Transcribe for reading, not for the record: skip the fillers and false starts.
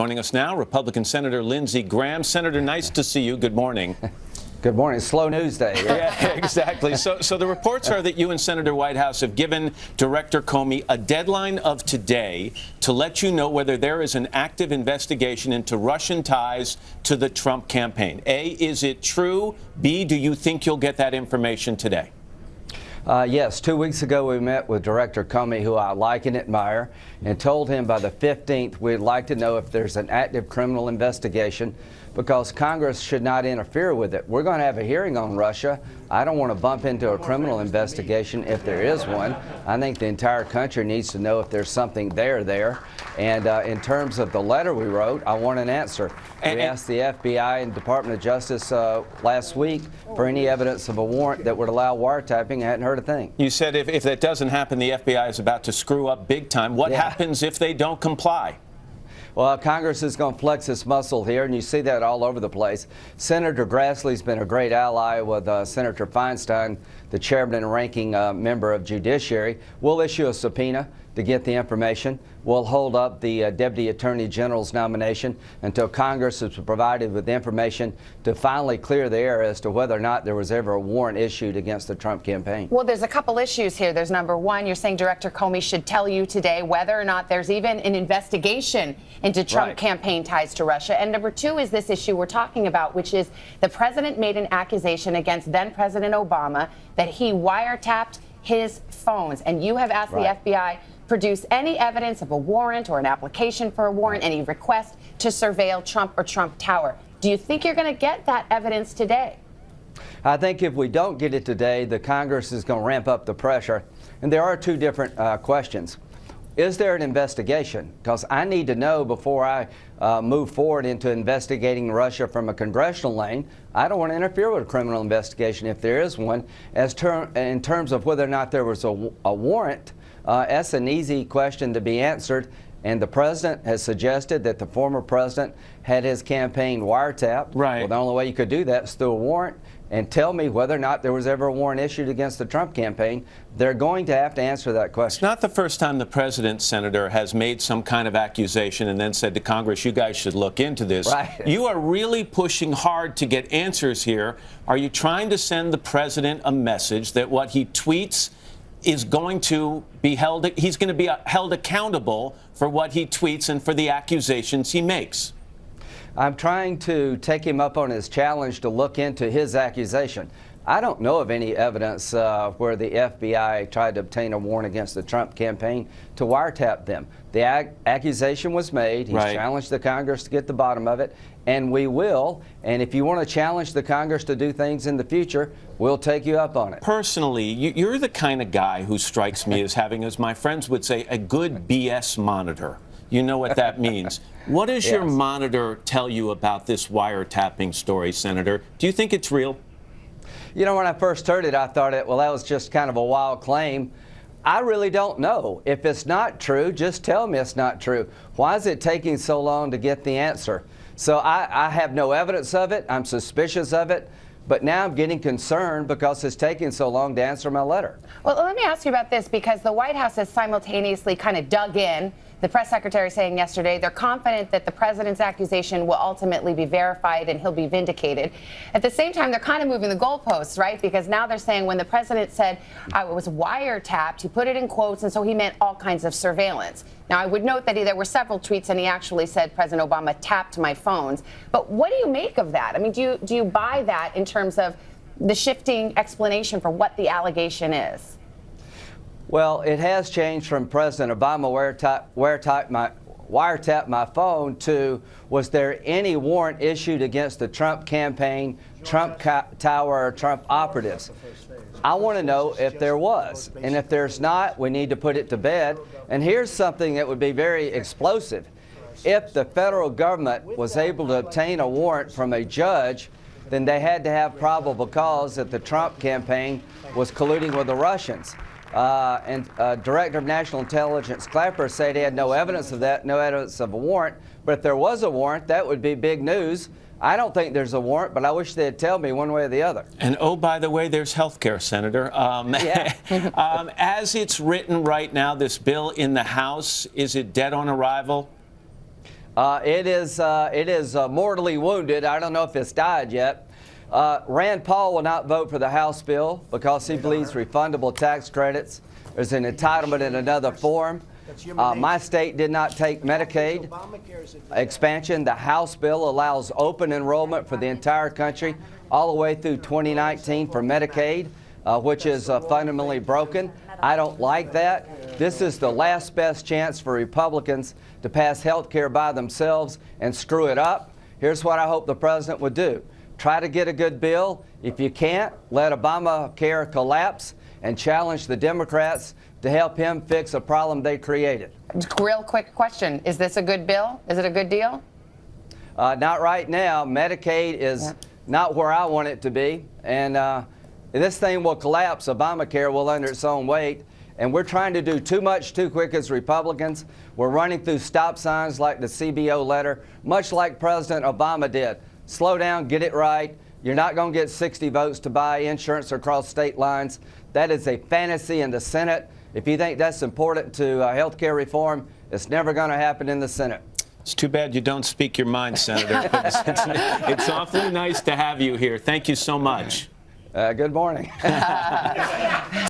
Joining us now, Republican Senator Lindsey Graham. Senator, nice to see you. Good morning. Good morning. Slow news day. Yeah, exactly. So the reports are that you and Senator Whitehouse have given Director Comey a deadline of today to let you know whether there is an active investigation into Russian ties to the Trump campaign. A, is it true? B, do you think you'll get that information today? Yes, 2 weeks ago we met with Director Comey, who I like and admire, and told him by the 15th we'd like to know if there's an active criminal investigation because Congress should not interfere with it. We're going to have a hearing on Russia. I don't want to bump into a criminal investigation if there is one. I think the entire country needs to know if there's something there. And in terms of the letter we wrote, I want an answer. We asked the FBI and Department of Justice last week for any evidence of a warrant that would allow wiretapping. I hadn't heard a thing. You said if that doesn't happen, the FBI is about to screw up big time. What happens if they don't comply? Well, Congress is going to flex its muscle here, and you see that all over the place. Senator Grassley's been a great ally with Senator Feinstein, the chairman and ranking member of Judiciary. We'll issue a subpoena to get the information. We'll hold up the Deputy Attorney General's nomination until Congress is provided with information to finally clear the air as to whether or not there was ever a warrant issued against the Trump campaign. Well, there's a couple issues here. There's number one, you're saying Director Comey should tell you today whether or not there's even an investigation into Trump campaign ties to Russia. And number two is this issue we're talking about, which is the president made an accusation against then President Obama that he wiretapped his phones. And you have asked the FBI produce any evidence of a warrant or an application for a warrant, any request to surveil Trump or Trump Tower. Do you think you're going to get that evidence today? I think if we don't get it today, the Congress is going to ramp up the pressure. And there are two different questions. Is there an investigation? Because I need to know before I move forward into investigating Russia from a congressional lane. I don't want to interfere with a criminal investigation if there is one. In terms of whether or not there was a warrant, that's an easy question to be answered. And the president has suggested that the former president had his campaign wiretapped. Right. Well, the only way you could do that is through a warrant. And tell me whether or not there was ever a warrant issued against the Trump campaign. They're going to have to answer that question. It's not the first time the president, Senator, has made some kind of accusation and then said to Congress, you guys should look into this. Right. You are really pushing hard to get answers here. Are you trying to send the president a message that what he tweets is going to be he's going to be held accountable for what he tweets and for the accusations he makes? I'm trying to take him up on his challenge to look into his accusation. I don't know of any evidence where the FBI tried to obtain a warrant against the Trump campaign to wiretap them. The accusation was made. He's challenged the Congress to get the bottom of it, and we will. And if you want to challenge the Congress to do things in the future, we'll take you up on it. Personally, you're the kind of guy who strikes me as having, as my friends would say, a good BS monitor. You know what that means. What does your monitor tell you about this wiretapping story, Senator? Do you think it's real? You know, when I first heard it, I thought that was just kind of a wild claim. I really don't know. If it's not true, just tell me it's not true. Why is it taking so long to get the answer? So I have no evidence of it. I'm suspicious of it. But now I'm getting concerned because it's taking so long to answer my letter. Well, let me ask you about this, because the White House has simultaneously kind of dug in. The press secretary saying yesterday they're confident that the president's accusation will ultimately be verified and he'll be vindicated. At the same time, they're kind of moving the goalposts, right? Because now they're saying when the president said I was wiretapped, he put it in quotes, and so he meant all kinds of surveillance. Now, I would note that there were several tweets, and he actually said President Obama tapped my phones. But what do you make of that? I mean, do you buy that in terms of the shifting explanation for what the allegation is? Well, it has changed from President Obama wiretapped my phone to was there any warrant issued against the Trump campaign, Trump Tower, or Trump operatives? I want to know if there was. And if there's not, we need to put it to bed. And here's something that would be very explosive. If the federal government was able to obtain a warrant from a judge, then they had to have probable cause that the Trump campaign was colluding with the Russians. And Director of National Intelligence Clapper said he had no evidence of that, no evidence of a warrant. But if there was a warrant, that would be big news. I don't think there's a warrant, but I wish they'd tell me one way or the other. And oh, by the way, there's health care, Senator. As it's written right now, this bill in the House, is it dead on arrival? It is mortally wounded. I don't know if it's died yet. Rand Paul will not vote for the House bill because he believes refundable tax credits is an entitlement in another form. My state did not take Medicaid expansion. The House bill allows open enrollment for the entire country all the way through 2019 for Medicaid, which is fundamentally broken. I don't like that. This is the last best chance for Republicans to pass health care by themselves and screw it up. Here's what I hope the president would do. Try to get a good bill. If you can't, let Obamacare collapse and challenge the Democrats to help him fix a problem they created. Real quick question. Is this a good bill? Is it a good deal? Not right now. Medicaid is not where I want it to be. And this thing will collapse. Obamacare will under its own weight. And we're trying to do too much too quick as Republicans. We're running through stop signs like the CBO letter, much like President Obama did. Slow down, get it right. You're not going to get 60 votes to buy insurance across state lines. That is a fantasy in the Senate. If you think that's important to health care reform, it's never going to happen in the Senate. It's too bad you don't speak your mind, Senator. It's awfully nice to have you here. Thank you so much. Good morning.